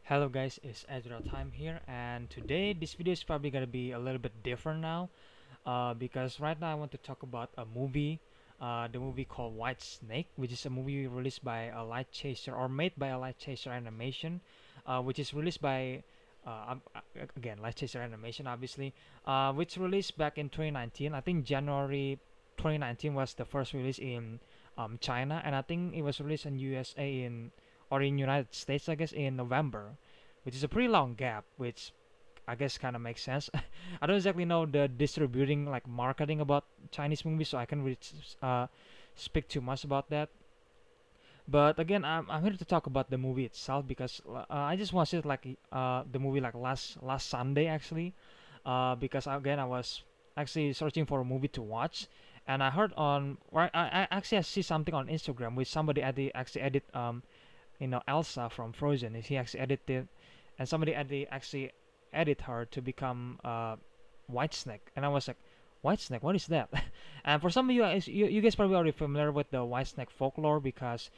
Hello guys, it's Ezra Time here, and today this video is probably gonna be a little bit different now, because right now I want to talk about a movie, the movie called White Snake, which is a movie released by a Light Chaser or made by a Light Chaser Animation, which is released by, again, Light Chaser Animation, obviously, which released back in 2019. I think January 2019 was the first release in China, and I think it was released in USA or in United States, I guess, in November, which is a pretty long gap, which I guess kind of makes sense. I don't exactly know the distributing like marketing about Chinese movies, so I can really speak too much about that. But again, I'm here to talk about the movie itself because I just watched it like the movie like last Sunday actually, because again I was actually searching for a movie to watch, and I heard on I actually I see something on Instagram which somebody actually edit Elsa from Frozen. He actually edited, and somebody actually edit her to become White Snake, and I was like, White Snake, what is that? And for some of you guys probably already familiar with the White Snake folklore because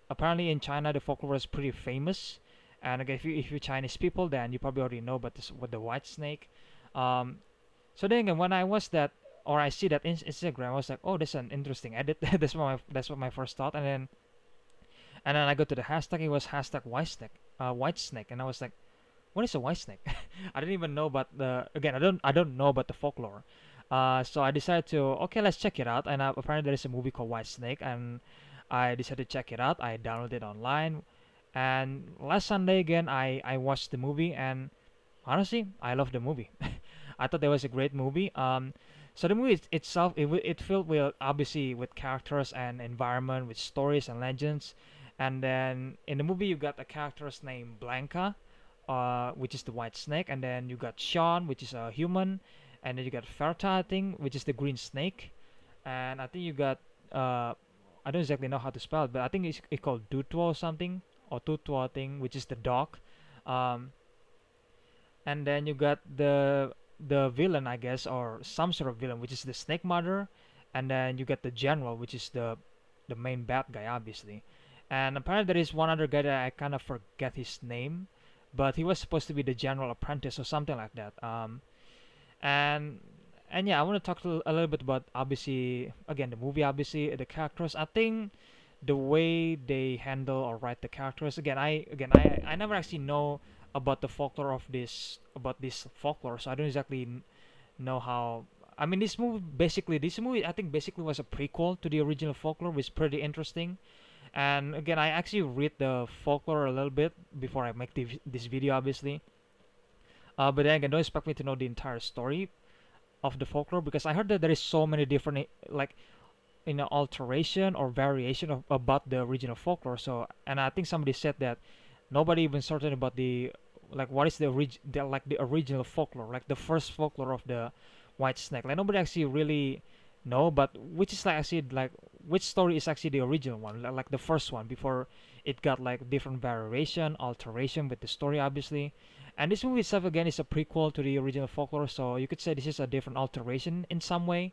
apparently in China the folklore is pretty famous. And again, if you're Chinese people, then you probably already know about this with the White Snake. Um, so then again, when I watched that or I see that in Instagram, I was like, oh, that's an interesting edit. That's what my first thought, and then I go to the hashtag. It was hashtag white snake, and I was like, "What is a white snake?" I didn't even know about the. Again, I don't know about the folklore. So I decided to okay, let's check it out. And apparently there is a movie called White Snake, and I decided to check it out. I downloaded it online, and last Sunday again, I watched the movie, and honestly, I love the movie. I thought that was a great movie. So the movie itself, it filled with obviously with characters and environment, with stories and legends, and then in the movie you got a characters named Blanca, which is the white snake, and then you got Sean, which is a human, and then you got Ferta, I think, which is the green snake, and I think you got I don't exactly know how to spell it, but I think it's called Dutuo or something, or Tutuo, I think, which is the dog. Um, and then you got the villain, I guess, or some sort of villain, which is the Snake Mother, and then you got the general, which is the main bad guy, obviously. And apparently there is one other guy that I kind of forget his name, but he was supposed to be the general apprentice or something like that. And and yeah, I want to talk a little bit about obviously again the movie, obviously the characters. I think the way they handle or write the characters I never actually know about the folklore of this folklore, so I don't exactly know how. I mean, this movie I think basically was a prequel to the original folklore, which is pretty interesting. And again, I actually read the folklore a little bit before I make this video, obviously. But then again, don't expect me to know the entire story of the folklore because I heard that there is so many different like alteration or variation of about the original folklore. So, and I think somebody said that nobody even certain about the like what is the original folklore, like the first folklore of the white snake. Like nobody actually really know, but which is like actually like which story is actually the original one, like the first one before it got like different variation, alteration with the story, obviously. And this movie itself again is a prequel to the original folklore, so you could say this is a different alteration in some way.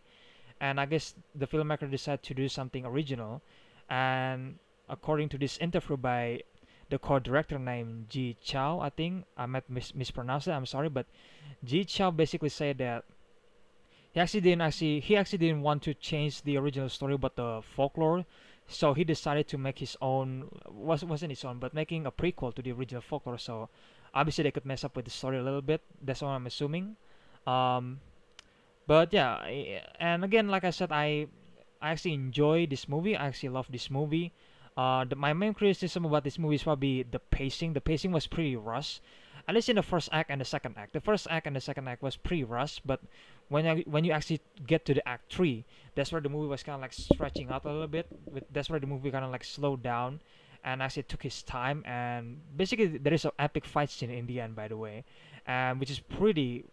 And I guess the filmmaker decided to do something original. And according to this interview by the co-director named Ji Chao, I think I might mispronounce it. I'm sorry, but Ji Chao basically said that he actually didn't want to change the original story about the folklore, so he decided to make his own. Wasn't his own, but making a prequel to the original folklore. So obviously they could mess up with the story a little bit. That's what I'm assuming. Um, but yeah, and again, like I said, I actually enjoy this movie. I actually love this movie. My main criticism about this movie is probably the pacing. The pacing was pretty rushed, at least in the first act and the second act. The first act and the second act was pretty rushed, but when you actually get to the act three, that's where the movie was kind of like stretching out a little bit. That's where the movie kind of like slowed down, and actually took his time. And basically, there is an epic fight scene in the end, by the way, which is pretty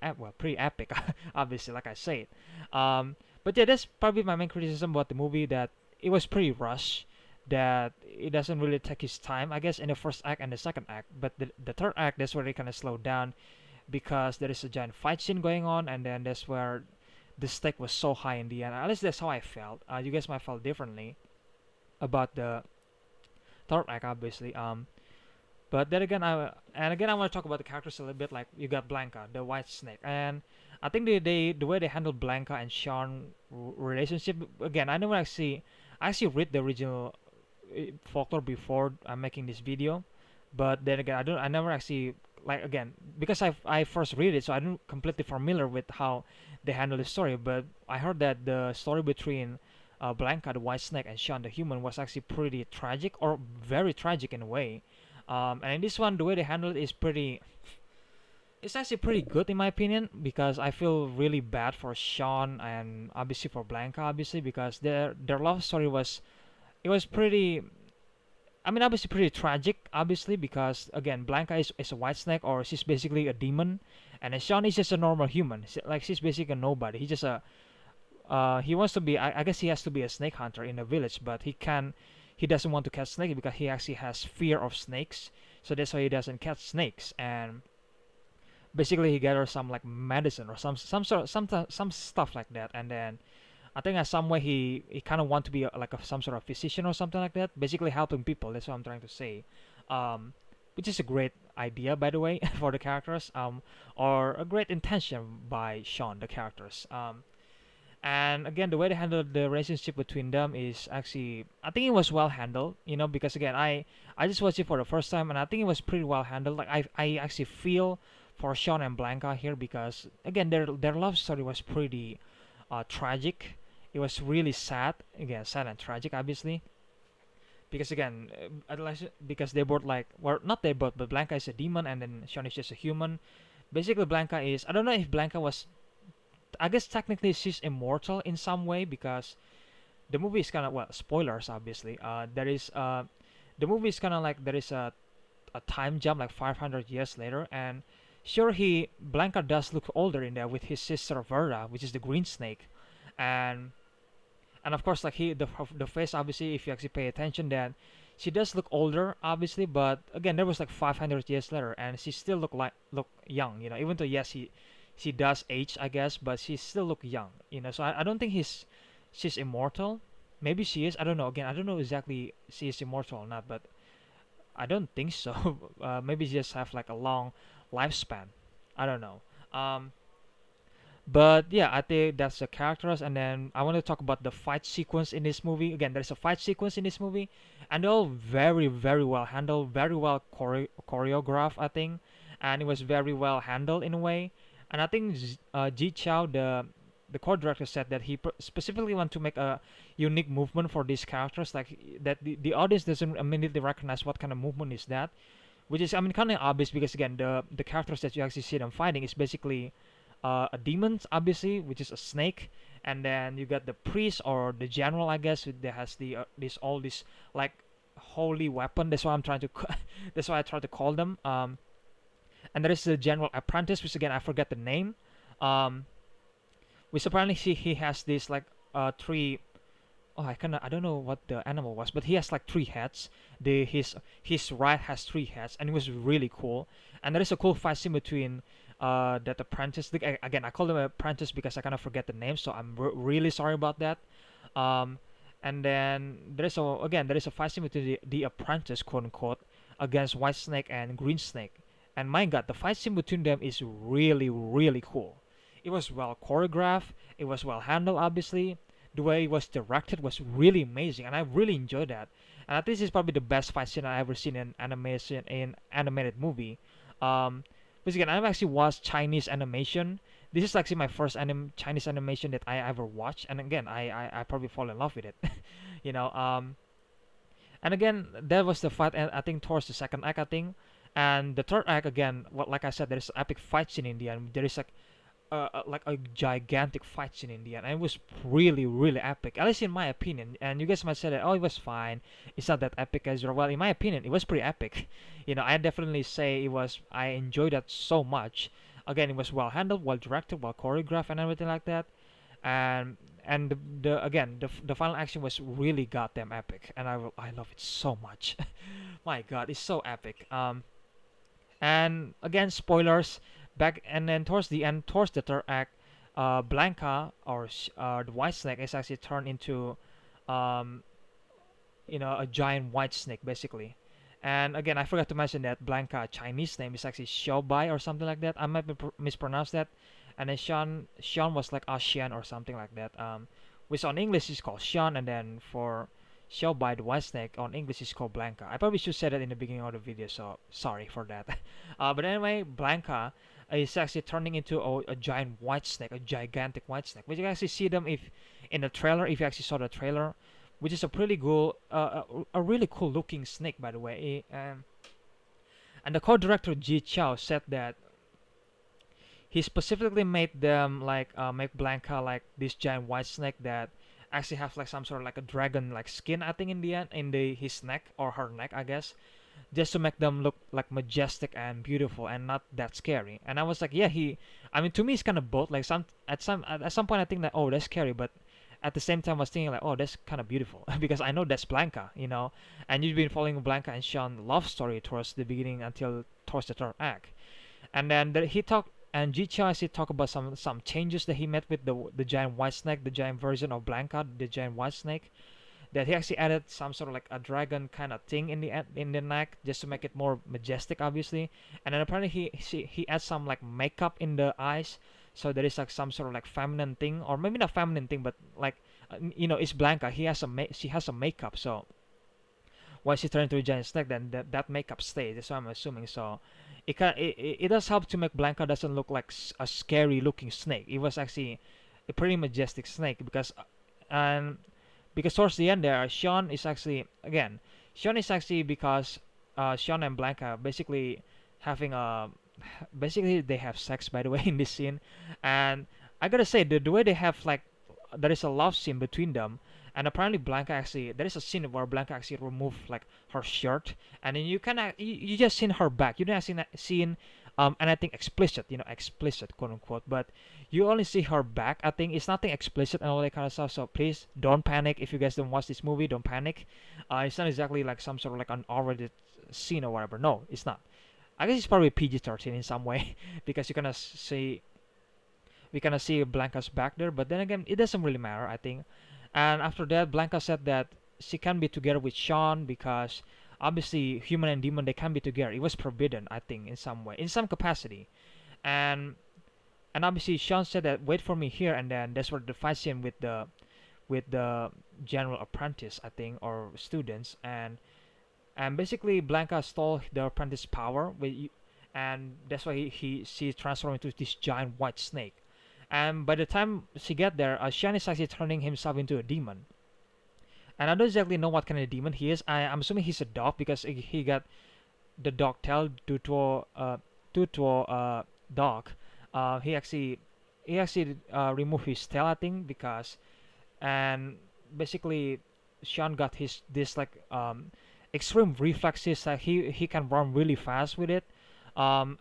epic, obviously, like I said. But yeah, that's probably my main criticism about the movie, that it was pretty rushed, that it doesn't really take his time, I guess, in the first act and the second act. But the third act, that's where it kind of slowed down because there is a giant fight scene going on, and then that's where the stake was so high in the end. At least that's how I felt. You guys might feel differently about the third act, obviously. But then again, I want to talk about the characters a little bit. Like you got Blanca, the white snake, and I think the way they handled Blanca and Sean relationship, again, I never actually I actually read the original folklore before I'm making this video, but then again, I never actually, like, again, because I first read it, so I don't completely familiar with how they handle the story. But I heard that the story between Blanca the white snake and Sean the human was actually pretty tragic, or very tragic in a way. And in this one, the way they handle it is pretty. It's actually pretty good in my opinion, because I feel really bad for Sean and obviously for Blanca, obviously, because their love story was, it was pretty, I mean, obviously pretty tragic, obviously, because again, Blanca is a white snake, or she's basically a demon, and then Sean is just a normal human. Like, she's basically a nobody. He's just a, he wants to be. I guess he has to be a snake hunter in the village, but he can. He doesn't want to catch snakes because he actually has fear of snakes. So that's why he doesn't catch snakes. And basically, he gathers some like medicine or some sort of some stuff like that, and then I think in some way he kind of want to be like some sort of physician or something like that, basically helping people. That's what I'm trying to say. Um, which is a great idea, by the way, for the characters. Or a great intention by Sean, the characters. And again, the way they handled the relationship between them is actually, I think it was well handled. Because again, I just watched it for the first time, and I think it was pretty well handled. Like, I actually feel for Sean and Blanca here, because again, their love story was pretty tragic. It was really sad. Again, sad and tragic, obviously. Because again, because they both, like, well, not they both, but Blanca is a demon, and then Sean is just a human. Basically, Blanca is, I don't know if Blanca was, I guess technically she's immortal in some way, because the movie is kind of, well, spoilers obviously. There is the movie is kind of like there is a time jump like 500 years later, and sure, he Blanca does look older in there with his sister Verda, which is the green snake, and of course, like, the face, obviously, if you actually pay attention, that she does look older, obviously. But again, there was like 500 years later, and she still look young, even though, yes, she does age, I guess, but she still look young, so I don't think she's immortal. Maybe she is, I don't know. Again, I don't know exactly she is immortal or not, but I don't think so. Maybe she just have like a long lifespan. I don't know. But yeah, I think that's the characters, and then I want to talk about the fight sequence in this movie. Again, there's a fight sequence in this movie, and they're all very, very well handled, very well choreographed, I think, and it was very well handled in a way. And I think Ji Chao, the co-director, said that he specifically want to make a unique movement for these characters, like that the audience doesn't immediately recognize what kind of movement is that, which is, I mean, kind of obvious, because again, the characters that you actually see them fighting is basically a demon, obviously, which is a snake, and then you got the priest or the general, I guess, that has this all this like holy weapon. That's why I'm trying to that's why I try to call them. And there is the general apprentice, which again I forget the name. Um, which apparently he has this like three. Oh, I don't know what the animal was, but he has like three heads. His right has three heads, and it was really cool. And there is a cool fight scene between that apprentice. Again, I call them apprentice because I kind of forget the name, so I'm really sorry about that. Um, and then there is a fight scene between the apprentice, quote unquote, against White Snake and Green Snake. And my God, the fight scene between them is really, really cool. It was well choreographed. It was well handled, obviously. The way it was directed was really amazing, and I really enjoyed that. And I think this is probably the best fight scene I ever seen in animated movie. Because again, I've actually watched Chinese animation. This is actually my first Chinese animation that I ever watched, and again, I probably fall in love with it. you know. And again, that was the fight, and I think towards the second act, I think, and the third act again. What Like I said, there is an epic fight scene in the end. There is like a gigantic fight scene in the end, and it was really, really epic, at least in my opinion. And you guys might say that, oh, it was fine, it's not that epic as well. In my opinion, it was pretty epic. I definitely say I enjoyed that so much. Again, it was well handled, well directed, well choreographed, and everything like that. And the final action was really goddamn epic, and I love it so much. My God, it's so epic. And again, spoilers. Back and then towards the end, towards the third act, Blanca, or the White Snake, is actually turned into, a giant white snake, basically. And again, I forgot to mention that Blanca Chinese name is actually Xiaobai or something like that. I might mispronounce that. And then Sean was like Asian or something like that. Which on English is called Sean, and then for Xiaobai the white snake on English is called Blanca. I probably should say that in the beginning of the video, so sorry for that. But anyway, Blanca is actually turning into a giant white snake, a gigantic white snake. Which you can actually see them if in the trailer, if you actually saw the trailer, which is a pretty cool, a really cool looking snake, by the way. And the co-director Ji Chao said that he specifically made them like make Blanca like this giant white snake that actually have like some sort of like a dragon like skin, I think, in the end, in the his neck or her neck, I guess, just to make them look like majestic and beautiful and not that scary. And I was like, yeah, I mean, to me it's kind of both. Like at some point I think that, oh, that's scary, but at the same time I was thinking like, oh, that's kind of beautiful because I know that's Blanca, and you've been following Blanca and Sean love story towards the beginning until towards the third act. And then he talked, and Ji Chao actually talked about some changes that he made with the giant white snake, the giant version of Blanca, the giant white snake, that he actually added some sort of like a dragon kind of thing in the neck just to make it more majestic, obviously. And then apparently he adds some like makeup in the eyes, so there is like some sort of like feminine thing, or maybe not feminine thing, but like it's Blanca. She has some makeup, so when she turns into a giant snake, then that makeup stays. That's what I'm assuming. So it does help to make Blanca doesn't look like a scary looking snake. It was actually a pretty majestic snake and because towards the end there, Sean is actually because Sean and Blanca basically having a basically they have sex, by the way, in this scene. And I gotta say, the way they have like there is a love scene between them. And apparently Blanca actually, there is a scene where Blanca actually removed like her shirt, and then you just seen her back. You don't seen anything explicit, explicit, quote unquote, but you only see her back. I think it's nothing explicit and all that kind of stuff. So please don't panic if you guys don't watch this movie. Don't panic. It's not exactly like some sort of like an R-rated scene or whatever. No, it's not. I guess it's probably PG-13 in some way because we kind of see Blanca's back there. But then again, it doesn't really matter, I think. And after that, Blanca said that she can be together with Sean because obviously human and demon, they can be together. It was forbidden, I think, in some way, in some capacity. And obviously Sean said that wait for me here, and then that's where the fight scene with the general apprentice, I think, or students, and basically Blanca stole the apprentice power and that's why she transformed into this giant white snake. And by the time she get there, Sean is actually turning himself into a demon. And I don't exactly know what kind of demon he is. I'm assuming he's a dog because he got the dog tail due to dog. He actually removed his tail, I think, because and basically Sean got his this like extreme reflexes that he can run really fast with it. And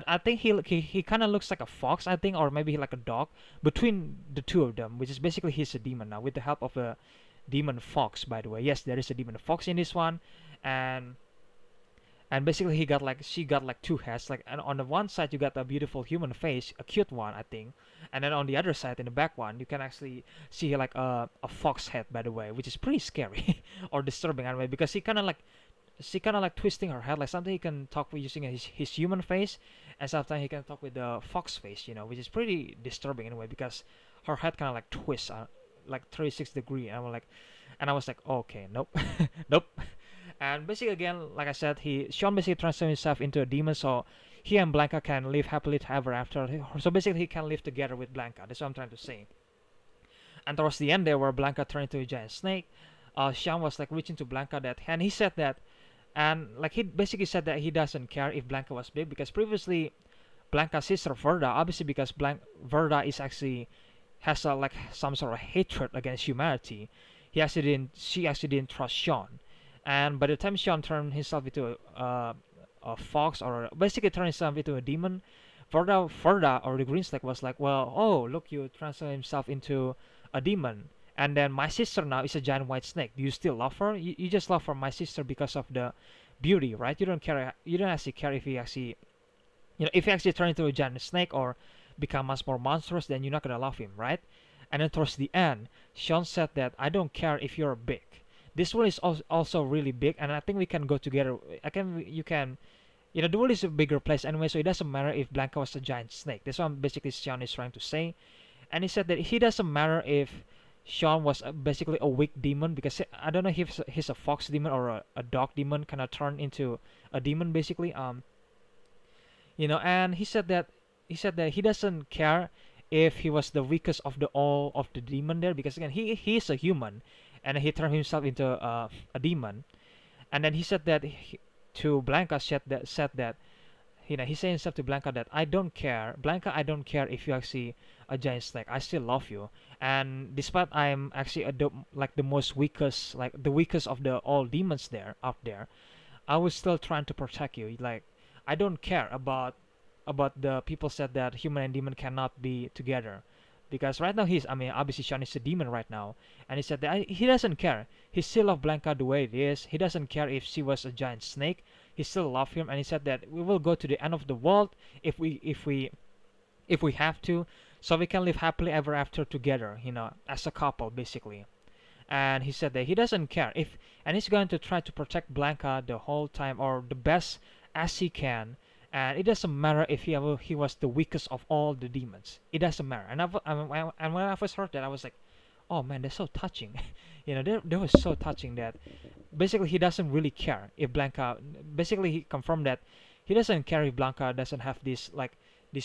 I think he kind of looks like a fox, I think, or maybe like a dog between the two of them, which is basically he's a demon now with the help of a demon fox. By the way, yes, there is a demon fox in this one, and basically she got like two heads. Like, and on the one side you got a beautiful human face, a cute one, I think, and then on the other side in the back one you can actually see like a fox head, by the way, which is pretty scary or disturbing anyway, because she kind of like twisting her head like something he can talk with using his human face, and sometimes he can talk with the fox face, which is pretty disturbing in a way because her head kind of like twists like 36 degree, and I was like, okay, nope. Nope. And basically again, like I said, Sean basically transformed himself into a demon, so he and Blanca can live happily ever after. So basically he can live together with Blanca. That's what I'm trying to say. And towards the end there, where Blanca turned into a giant snake, Sean was like reaching to Blanca that, and he said that, and like he basically said that he doesn't care if Blanca was big because previously Blanca's sister Verda, obviously because Verda is actually has like some sort of hatred against humanity. She actually didn't trust Sean, and by the time Sean turned himself into a fox, or basically turned himself into a demon, Verda or the Green Snake was like, well, oh look, you transformed himself into a demon. And then my sister now is a giant white snake. Do you still love her? You just love her, my sister, because of the beauty, right? You don't care. You don't actually care if he actually, if he actually turn into a giant snake or become much more monstrous, then you're not gonna love him, right? And then towards the end, Sean said that I don't care if you're big. this world is also really big, and I think we can go together. You can, the world is a bigger place anyway, so it doesn't matter if Blanca was a giant snake. That's what basically Sean is trying to say. And he said that he doesn't matter if Sean was basically a weak demon, because I don't know if he's a fox demon or a dog demon, kind of turned into a demon basically. And he said that he doesn't care if he was the weakest of the all of the demon there, because again he is a human, and he turned himself into a demon. And then he said that to Blanca, said that he said himself to Blanca that, I don't care, Blanca, I don't care if you actually a giant snake, I still love you. And despite I'm actually like the most weakest, like the weakest of the all demons there out there, I was still trying to protect you. Like, I don't care about the people said that human and demon cannot be together, because right now I mean, obviously Sean is a demon right now, and he said that he doesn't care. He still love Blanca the way it is. He doesn't care if she was a giant snake. He still love him, and he said that we will go to the end of the world if we have to, so we can live happily ever after together, as a couple basically. And he said that he doesn't care if, and he's going to try to protect Blanca the whole time, or the best as he can. And it doesn't matter if he was the weakest of all the demons. It doesn't matter. And when I first heard that, I was like, oh man, that's so touching. That was so touching that basically he doesn't really care if Blanca. Basically, he confirmed that he doesn't care if Blanca doesn't have this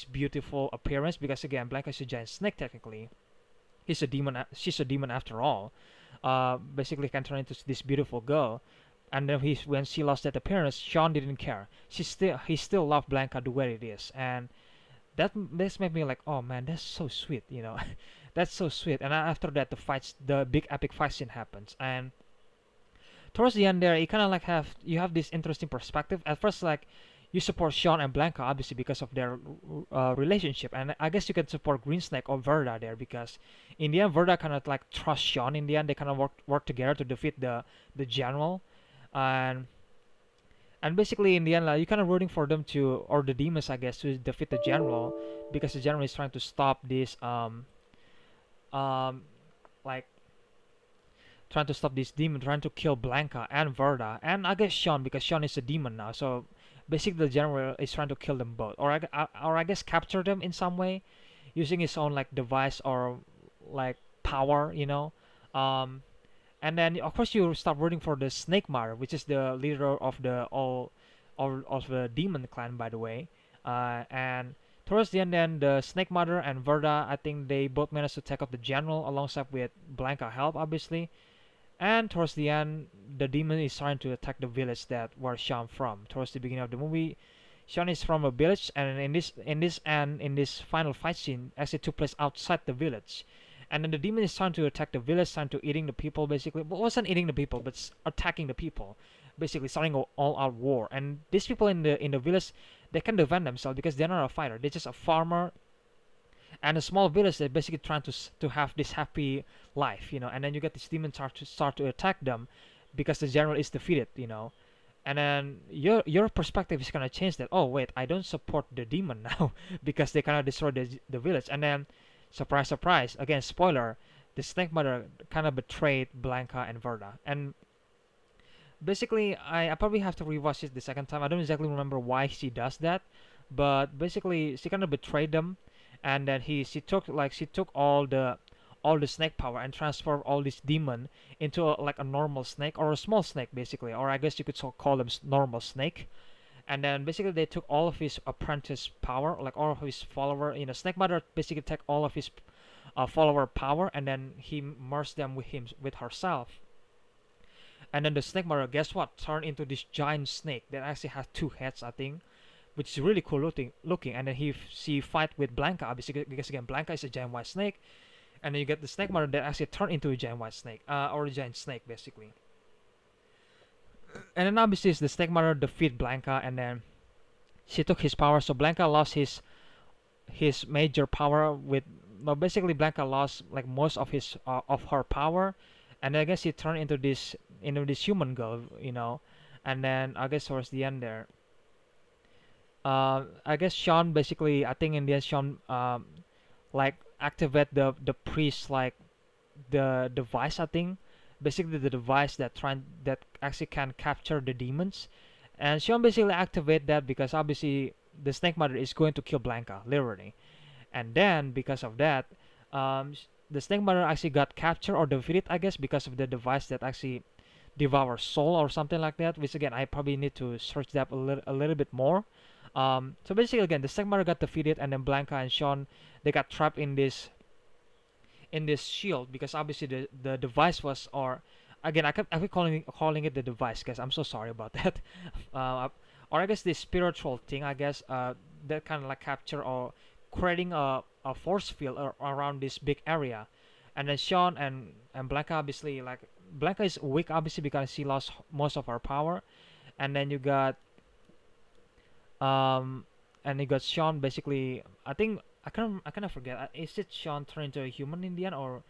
beautiful appearance, because again, Blanca is a giant snake technically. He's a demon. She's a demon after all. Basically can turn into this beautiful girl. And then when she lost that appearance, Sean didn't care. He still loved Blanca the way it is, and this made me like, oh man, that's so sweet. That's so sweet. And after that, the big epic fight scene happens, and towards the end there, you kind of like you have this interesting perspective. At first, like, you support Sean and Blanca obviously because of their relationship, and I guess you can support Green Snake or Verda there, because in the end Verda kind of like trusts Sean. In the end, they kind of work together to defeat the general, and basically in the end, like, you're kind of rooting for them to, or the demons I guess, to defeat the general, because the general is trying to stop this like trying to stop this demon, trying to kill Blanca and Verda, and I guess Sean, because Sean is a demon now. So basically, the general is trying to kill them both, or I guess capture them in some way, using his own like device or like power. Um, and then of course you start rooting for the Snake Mother, which is the leader of the all of the demon clan, by the way. And towards the end, then the Snake Mother and Verda, I think they both managed to take out the general alongside with Blanca help, obviously. And towards the end, the demon is trying to attack the village that where Sean from. Towards the beginning of the movie, Sean is from a village, and in this final fight scene actually took place outside the village. And then the demon is trying to attack the village, trying to eating the people basically. Well, it wasn't eating the people, but attacking the people, basically starting all-out war. And these people in the village, they can defend themselves because they're not a fighter. They're just a farmer and a small village that basically trying to have this happy life. And then you get this demon start to attack them because the general is defeated. And then your perspective is gonna change, that, oh wait, I don't support the demon now because they kind of destroyed the village. And then surprise surprise, again, spoiler, the Snake Mother kind of betrayed Blanca and Verda. And basically, I probably have to rewatch it the second time. I don't exactly remember why she does that, but basically she kind of betrayed them. And then she took all the snake power and transformed all this demon into like a normal snake, or a small snake basically, or I guess you could call them normal snake. And then basically they took all of his apprentice power, like all of his follower. Snake Mother basically took all of his follower power, and then he merged them with herself. And then the Snake Mother, guess what, turned into this giant snake that actually has two heads, I think, which is really cool looking. And then she fight with Blanca, obviously, because again, Blanca is a giant white snake. And then you get the Snake Mother that actually turned into a giant white snake, or a giant snake basically. And then obviously the Snake Mother defeat Blanca, and then she took his power. So Blanca lost his major power with, well, basically Blanca lost like most of her power, and I guess she turned into this human girl. And then I guess towards the end there, I guess Sean basically, I think in the end Sean like activate the priest, like the device, I think, basically the device that actually can capture the demons, and Sean basically activate that because obviously the Snake Mother is going to kill Blanca literally, and then because of that, the Snake Mother actually got captured or defeated, I guess, because of the device that actually devours soul or something like that. Which again, I probably need to search that a little bit more. So basically, again, the Snake Mother got defeated, and then Blanca and Sean they got trapped in this shield because obviously the device was or again I keep calling it the device guys. I'm so sorry about that. uh, or I guess the spiritual thing I guess that kind of like capture or creating a force field around this big area, and then Sean and Blanca obviously like Blanca is weak obviously because she lost most of her power, and then you got um and you got Sean basically I kind of forget. Is it Sean turned into a human in the end, or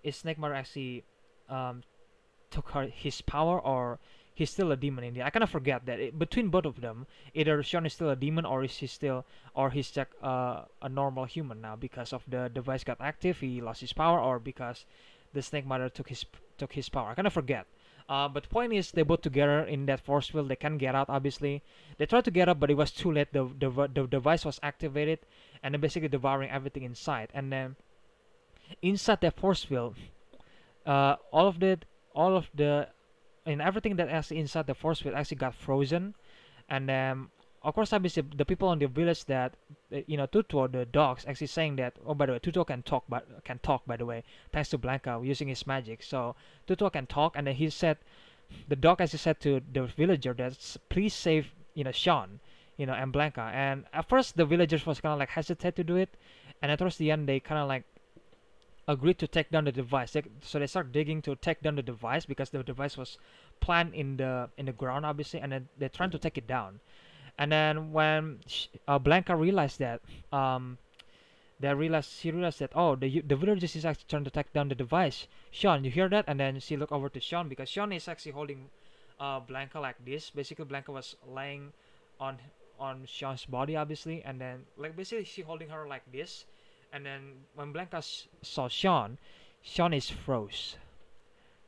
is Snake Mother actually um, took his power, or he's still a demon in the end? I kind of forget that. Between both of them, either Sean is still a demon, or is he still, or he's just a normal human now because of the device got active, he lost his power, or because the Snake Mother took his power. I kind of forget. But the point is, they both together in that force field. They can get out. Obviously, they tried to get out, but it was too late. The device was activated, and then basically devouring everything inside. And then inside that force field, uh, all of the all of the and everything that actually inside the force field actually got frozen. And of course, obviously, the people in the village that Tuto, the dogs, actually saying that. Oh, by the way, Tuto can talk, but can talk. By the way, thanks to Blanca using his magic. So Tuto can talk, and then he said, the dog actually said to the villager that please save Sean, and Blanca. And at first, the villagers was kind of like hesitate to do it, and at towards the end, they kind of like agreed to take down the device. So they start digging to take down the device because the device was planted in the ground, obviously, and then they're trying to take it down. And then when Blanca realized that, she realized that the villagers is actually trying to take down the device. Sean, you hear that? And then she looked over to Sean because Sean is actually holding Blanca like this. Basically, Blanca was laying on Sean's body, obviously, and then like basically she holding her like this. And then when Blanca saw Sean, Sean is froze.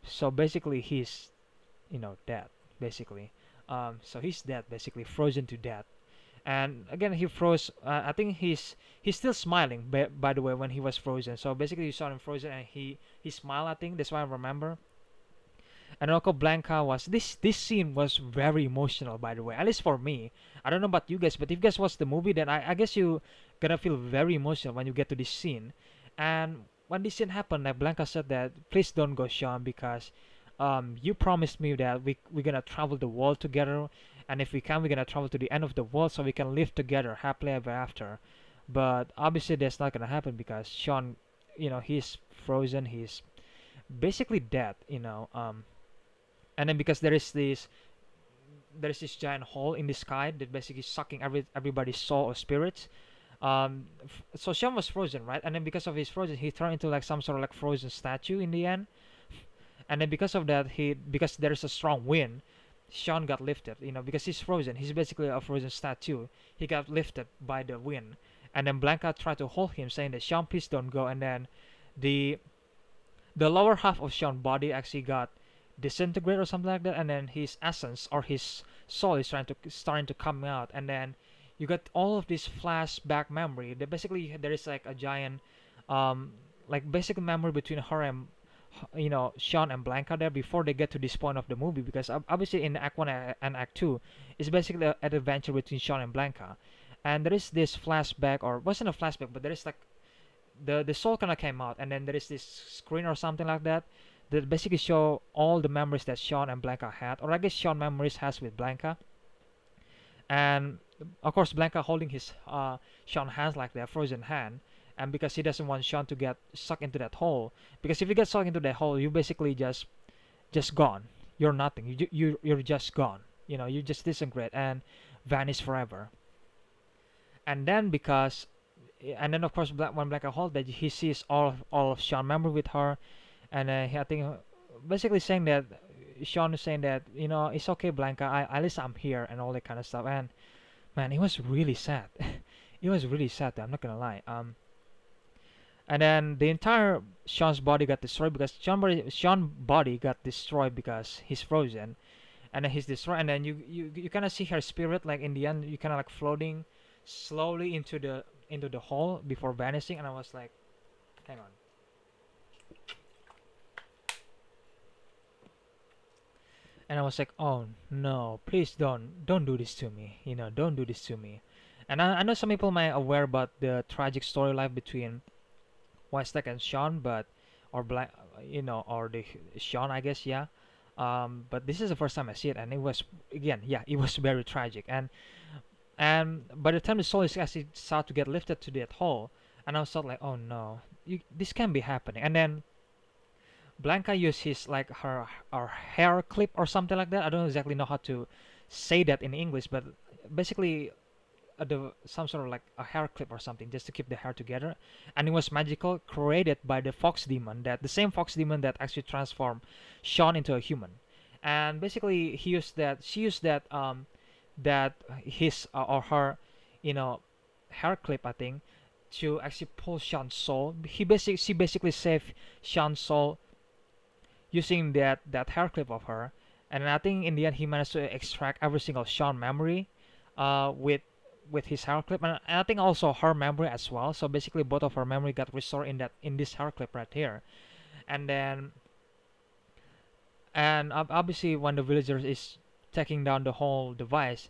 So basically, he's dead. Basically, so he's dead. Basically, frozen to death. And again, he froze. I think he's still smiling. By the way, when he was frozen. So basically, you saw him frozen, and he smiled. I think that's why I remember. And Rocco Blanca was this scene was very emotional, by the way, at least for me. I don't know about you guys, but if you guys watch the movie, then I guess you gonna feel very emotional when you get to this scene. And when this scene happened, like Blanca said that please don't go, Sean, because you promised me that we're gonna travel the world together, and if we can, we're gonna travel to the end of the world so we can live together happily ever after. But obviously that's not gonna happen because Sean, he's frozen, he's basically dead, and then because there's this giant hole in the sky that basically sucking everybody's soul or spirits. So Sean was frozen, right? And then because of his frozen, he turned into like some sort of like frozen statue in the end. And then because of that, because there's a strong wind, Sean got lifted. Because he's frozen, he's basically a frozen statue. He got lifted by the wind, and then Blanca tried to hold him, saying that Sean, please don't go. And then the the lower half of Sean's body actually got disintegrate or something like that, and then his essence or his soul is starting to come out, and then you got all of this flashback memory. That basically there is like a giant, like basic memory between her and Sean and Blanca there before they get to this point of the movie, because obviously in Act One and Act Two, it's basically an adventure between Sean and Blanca, and there is this flashback, or wasn't a flashback, but there is like the soul kind of came out, and then there is this screen or something like that that basically show all the memories that Sean and Blanca had, or I guess Sean memories has with Blanca, and of course Blanca holding his Sean hands like that, frozen hand, and because he doesn't want Sean to get sucked into that hole, because if you get sucked into that hole, you basically just gone. You're nothing. You're just gone. You just disintegrate and vanish forever. And then of course when Blanca hold that, he sees all of Sean memory with her, and I think basically saying that Sean is saying that it's okay, Blanca, at least I'm here and all that kind of stuff. And man, it was really sad. It was really sad. I'm not gonna lie. And then the entire Sean's body got destroyed because Sean body got destroyed because he's frozen, and then he's destroyed. And then you kind of see her spirit, like in the end, you kind of like floating slowly into the hole before vanishing. And I was like, hang on. And I was like, oh no, please don't do this to me. Don't do this to me. And I know some people might aware about the tragic story life between Westek and Sean, but or Black, or the Sean, I guess, yeah. But this is the first time I see it, and it was again, yeah, it was very tragic. And by the time the soul is actually start to get lifted to that hole, and I was sort of like, oh no, this can't be happening. And then Blanca used his like her hair clip or something like that. I don't exactly know how to say that in English, but basically some sort of like a hair clip or something just to keep the hair together, and it was magical, created by the fox demon, that the same fox demon that actually transformed Sean into a human. And basically she used that his or her, you know hair clip, I think, to actually pull Sean's soul. She basically saved Sean's soul using that hair clip of her. And I think in the end he managed to extract every single Sean memory with his hair clip, and I think also her memory as well. So basically both of her memory got restored in this hair clip right here. And then obviously when the villagers is taking down the whole device,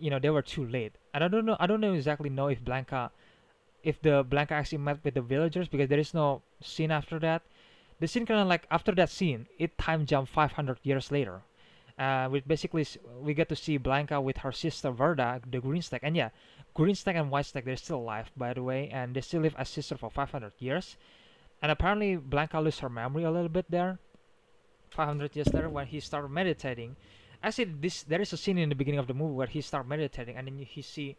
they were too late. And I don't know exactly know if the Blanca actually met with the villagers, because there is no scene after that. The scene kind of like after that scene, it time jump 500 years later. We get to see Blanca with her sister Verda, the green stack, and yeah, green stack and white stack, they're still alive, by the way, and they still live as sister for 500 years. And apparently Blanca lost her memory a little bit there. 500 years later, when he started meditating, actually there is a scene in the beginning of the movie where he started meditating, and then he see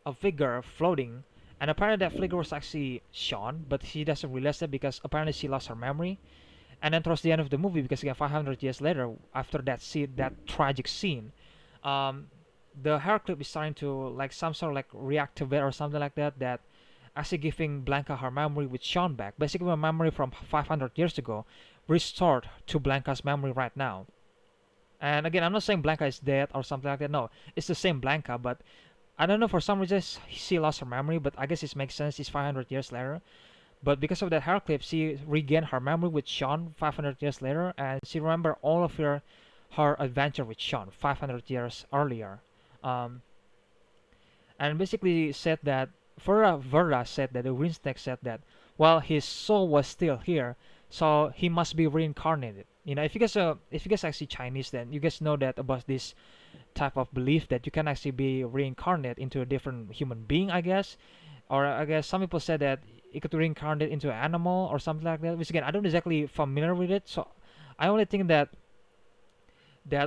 a figure floating, and apparently that figure was actually Sean, but he doesn't realize that because apparently she lost her memory. And then towards the end of the movie, because again 500 years later, after that tragic scene, um, the hair clip is starting to like some sort of like reactivate or something like that, that actually giving Blanca her memory with Sean back. Basically, her memory from 500 years ago restored to Blanca's memory right now. And again, I'm not saying Blanca is dead or something like that. No, it's the same Blanca, but I don't know, for some reason she lost her memory, but I guess it makes sense. It's 500 years later. But because of that hair clip, she regained her memory with Sean 500 years later, and she remembered all of her adventure with Sean 500 years earlier. Um, and basically said that Verda said that the Winsnake said that while his soul was still here, so he must be reincarnated. If you guys actually Chinese, then you guys know that about this type of belief that you can actually be reincarnated into a different human being, I guess. Or I guess some people said that it could reincarnate into an animal or something like that. Which again, I don't exactly familiar with it, so I only think that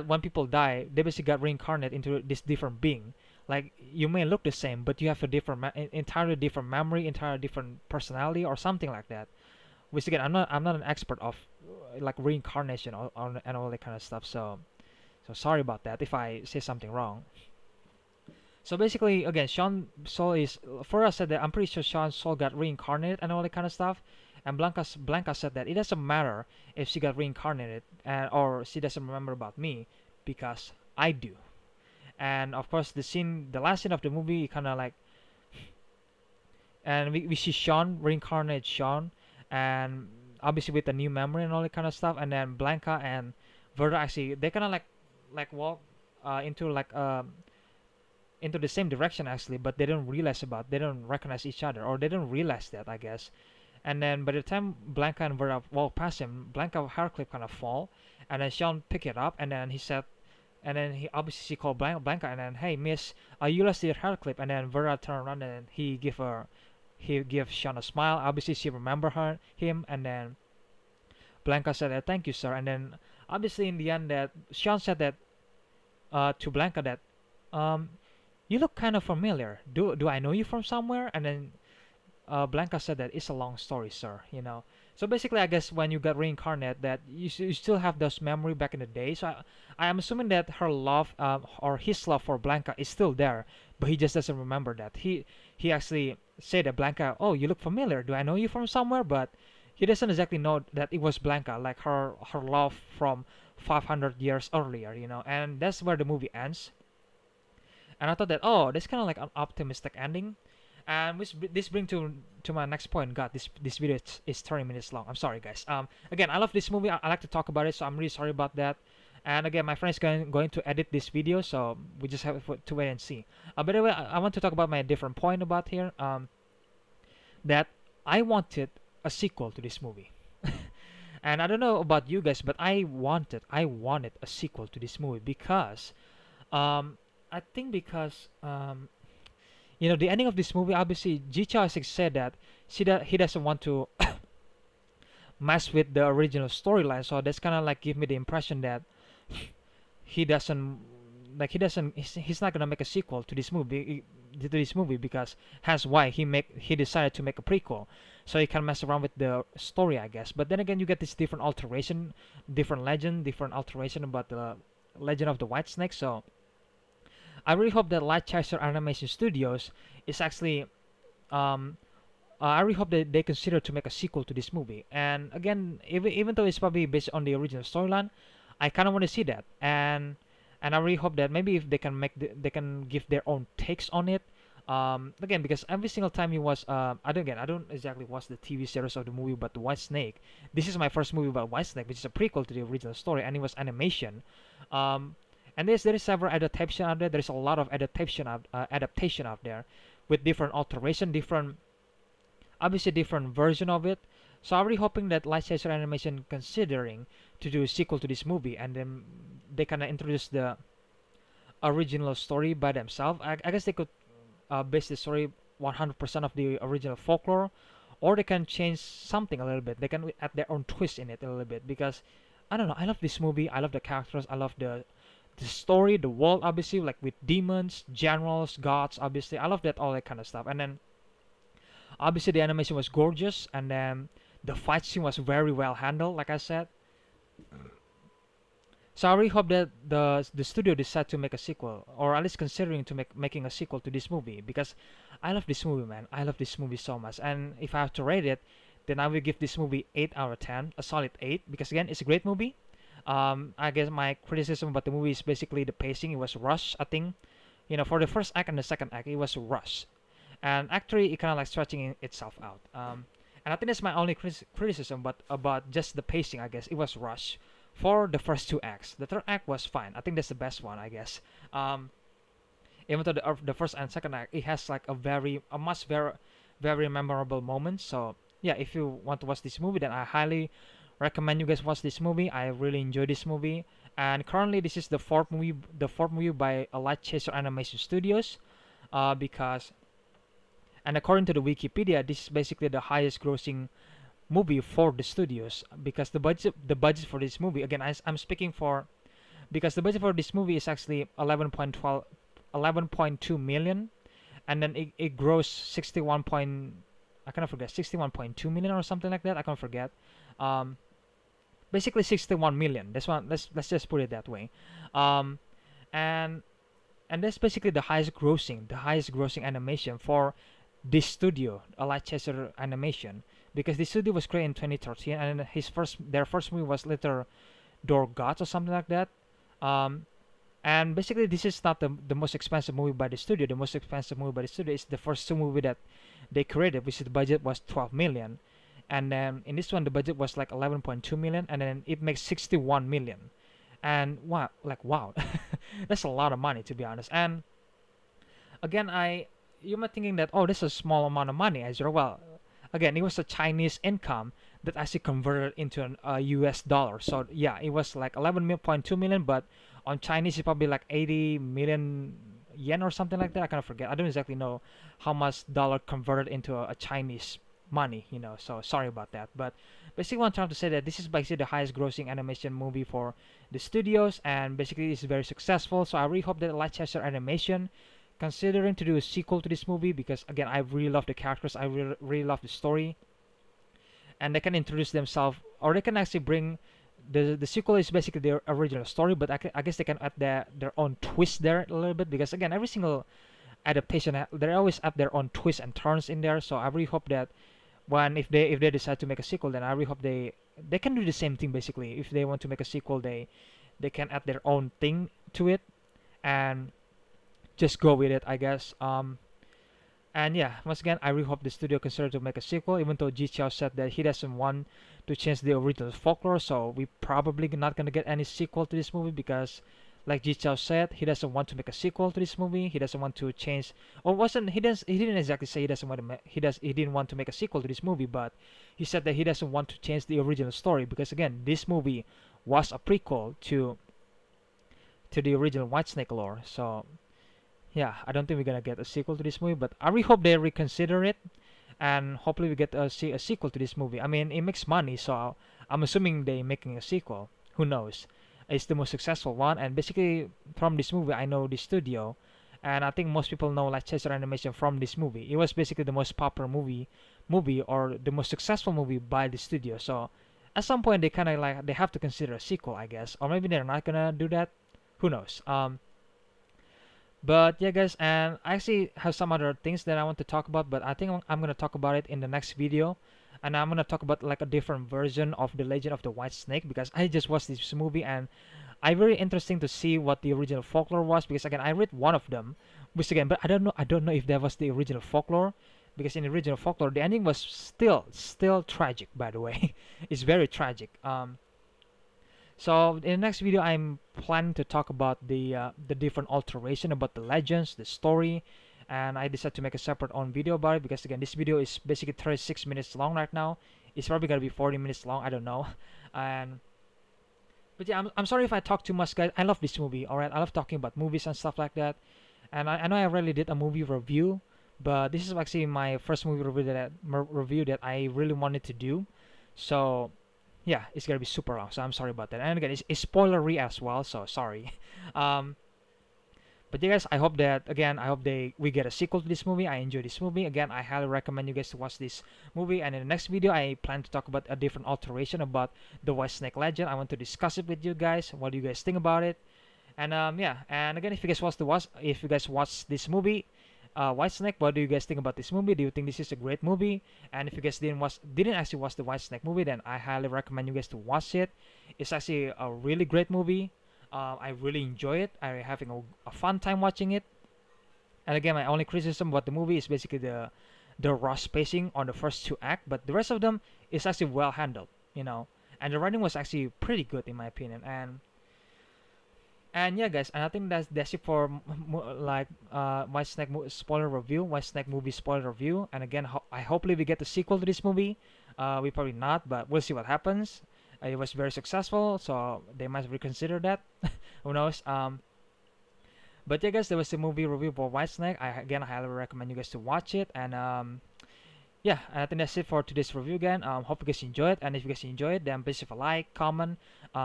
when people die, they basically got reincarnated into this different being. Like you may look the same, but you have a entirely different memory, entirely different personality, or something like that. Which again, I'm not an expert of like reincarnation and all that kind of stuff. So sorry about that if I say something wrong. So basically, again, Sean Soul is Fura said that I'm pretty sure Sean's soul got reincarnated and all that kind of stuff, and Blanca said that it doesn't matter if she got reincarnated or she doesn't remember about me because I do. And of course, the last scene of the movie, kind of like, and we see Sean reincarnate Sean, and obviously with the new memory and all that kind of stuff, and then Blanca and Verda actually they kind of like walk into like into the same direction actually, but they don't recognize each other, or they don't realize that, I guess. And then by the time Blanca and Vera walk past him, Blanca hair clip kind of fall, and then Sean pick it up, and then he said, and then he obviously she called Blanca, and then, hey miss, you lost your hair clip, and then Vera turned around and he give Sean a smile. Obviously she remember him, and then Blanca said, thank you sir, and then obviously in the end that Sean said that to Blanca that um you look kind of familiar. Do I know you from somewhere? And then Blanca said that it's a long story, sir. So basically, I guess when you got reincarnated, that you still have those memory back in the day. So I am assuming that her love, or his love for Blanca is still there, but he just doesn't remember that. He actually said that Blanca, oh, you look familiar. Do I know you from somewhere? But he doesn't exactly know that it was Blanca, like her love from 500 years earlier, you know. And that's where the movie ends. And I thought that, oh, that's kind of like an optimistic ending. And this bring to my next point. God, this video is 30 minutes long. I'm sorry, guys. Again, I love this movie. I like to talk about it, so I'm really sorry about that. And again, my friend is going to edit this video, so we just have to wait and see. By the way, I want to talk about my different point about here. That I wanted a sequel to this movie. And I don't know about you guys, but I wanted a sequel to this movie because I think because the ending of this movie, obviously Ji has said that he doesn't want to mess with the original storyline, so that's kind of like give me the impression that he doesn't he's not gonna make a sequel to this movie because hence why he decided to make a prequel, so he can mess around with the story, I guess. But then again, you get this different alteration, different alteration about the legend of the White Snake. So I really hope that Lightchaser Animation Studios is actually I really hope that they consider to make a sequel to this movie. And again, even though it's probably based on the original storyline, I kind of want to see that. And I really hope that maybe if they can they can give their own takes on it. Again, because every single time you watch, I don't exactly watch the TV series of the movie, but the White Snake. This is my first movie about White Snake, which is a prequel to the original story, and it was animation. Um, and there is several adaptation out there. There is a lot of adaptation out there, with different alteration, obviously different version of it. So I'm really hoping that Lightsaber Animation considering to do a sequel to this movie, and then they kind of introduce the original story by themselves. I guess they could base the story 100% of the original folklore, or they can change something a little bit. They can add their own twist in it a little bit, because I don't know. I love this movie. I love the characters. I love the story, the world, obviously, like with demons, generals, gods, obviously. I love that kind of stuff. And then obviously the animation was gorgeous, and then the fight scene was very well handled, like I said. So I really hope that the studio decide to make a sequel, or at least considering to making a sequel to this movie, because I love this movie, man. I love this movie so much. And if I have to rate it, then I will give this movie 8 out of 10, a solid 8, because again, it's a great movie. I guess my criticism about the movie is basically the pacing. It was rushed, I think. For the first act and the second act, it was rushed, and actually it kind of like stretching itself out. And I think that's my only criticism, but about just the pacing, I guess it was rushed for the first two acts. The third act was fine. I think that's the best one, I guess. Even though the first and second act, it has like a much very memorable moment. So yeah, if you want to watch this movie, then I highly recommend you guys watch this movie. I really enjoy this movie, and currently this is the fourth movie by Light Chaser Animation Studios, because, and according to the Wikipedia, this is basically the highest grossing movie for the studios, because the budget for this movie, again, I'm speaking for, because the budget for this movie is actually 11.2 million, and then it grossed 61.2 million or something like that. I can't forget. Basically 61 million. This one, let's just put it that way. Um, and that's basically the highest grossing animation for this studio, Light Chaser Animation, because this studio was created in 2013, and their first movie was Little Door Gods or something like that. And basically this is not the most expensive movie by the studio. The most expensive movie by the studio is the first two movie that they created, which the budget was 12 million. And then in this one the budget was like 11.2 million, and then it makes 61 million. And wow, that's a lot of money, to be honest. And again, you might thinking that, oh, this is a small amount of money, Ezra. Well, again, it was a Chinese income that actually converted into a US dollar. So yeah, it was like 11.2 million, but on Chinese it's probably like 80 million yen or something like that. I kind of forget. I don't exactly know how much dollar converted into a Chinese money, so sorry about that. But basically what I'm trying to say, that this is basically the highest grossing animation movie for the studios, and basically it's very successful. So I really hope that Lightchaser Animation considering to do a sequel to this movie, because again, I really love the characters, I really love the story. and they can introduce themselves, or they can actually bring the sequel is basically their original story, but I guess they can add their own twist there a little bit, because again, every single adaptation they always add their own twists and turns in there. So I really hope that when if they decide to make a sequel, then I really hope they can do the same thing. Basically, if they want to make a sequel, they can add their own thing to it and just go with it, I guess. And yeah, once again, I really hope the studio consider to make a sequel, even though Zhao said that he doesn't want to change the original folklore. So we probably not gonna get any sequel to this movie, because, like Zhao said, he doesn't want to make a sequel to this movie. He doesn't want to change, or wasn't he didn't exactly say he doesn't want to he didn't want to make a sequel to this movie, but he said that he doesn't want to change the original story, because again, this movie was a prequel to the original Whitesnake lore. So yeah, I don't think we're gonna get a sequel to this movie, but I really hope they reconsider it, and hopefully we get a sequel to this movie. I mean, it makes money, so I'm assuming they making a sequel. Who knows? It's the most successful one, and basically from this movie, I know the studio, and I think most people know like Chester Animation from this movie. It was basically the most popular movie or the most successful movie by the studio. So at some point they kind of like they have to consider a sequel, I guess, or maybe they're not gonna do that. Who knows? But yeah, guys, and I actually have some other things that I want to talk about, but I think I'm gonna talk about it in the next video, and I'm gonna talk about like a different version of the Legend of the White Snake, because I just watched this movie and I very interesting to see what the original folklore was, because again I read one of them, which again, but I don't know if that was the original folklore, because in the original folklore the ending was still tragic. By the way, it's very tragic. So in the next video, I'm planning to talk about the different alteration about the legends, the story, and I decided to make a separate own video about it, because again, this video is basically 36 minutes long right now. It's probably gonna be 40 minutes long. I don't know, and but yeah, I'm sorry if I talk too much, guys. I love this movie. All right, I love talking about movies and stuff like that, and I know I rarely did a movie review, but this is actually my first movie review that I really wanted to do. So yeah, it's gonna be super long, so I'm sorry about that. And again, it's spoilery as well, so sorry. um but yeah, guys, I hope that again, I hope we get a sequel to this movie. I enjoy this movie. Again, I highly recommend you guys to watch this movie, and in the next video I plan to talk about a different alteration about the White Snake legend. I want to discuss it with you guys. What do you guys think about it? And yeah, and again, if you guys watch this movie, White Snake, what do you guys think about this movie? Do you think this is a great movie? And if you guys didn't actually watch the White Snake movie, then I highly recommend you guys to watch it. It's actually a really great movie. I really enjoy it. I'm having a fun time watching it. And again, my only criticism about the movie is basically the rush pacing on the first two acts, but the rest of them is actually well handled, you know. And the writing was actually pretty good in my opinion. And yeah, guys, and I think that's it for like White Snake spoiler review, White Snake movie spoiler review. And again, I hopefully we get the sequel to this movie. We probably not, but we'll see what happens. It was very successful, so they might reconsider that. Who knows? But yeah, guys, there was the movie review for White Snake. I highly recommend you guys to watch it. And yeah, I think that's it for today's review again. Hope you guys enjoyed, and if you guys enjoyed, then please leave a like, comment,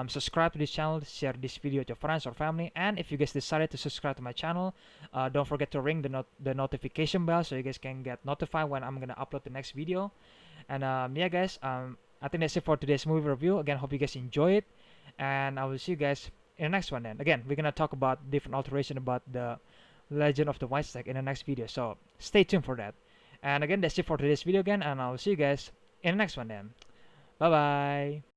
subscribe to this channel, share this video with your friends or family, and if you guys decided to subscribe to my channel, don't forget to ring the notification bell so you guys can get notified when I'm gonna upload the next video. And yeah, guys, I think that's it for today's movie review. Again, hope you guys enjoy it, and I will see you guys in the next one. Then again, we're gonna talk about different alteration about the Legend of the White Snake in the next video, so stay tuned for that. And again, that's it for today's video again, and I'll see you guys in the next one then. Bye bye.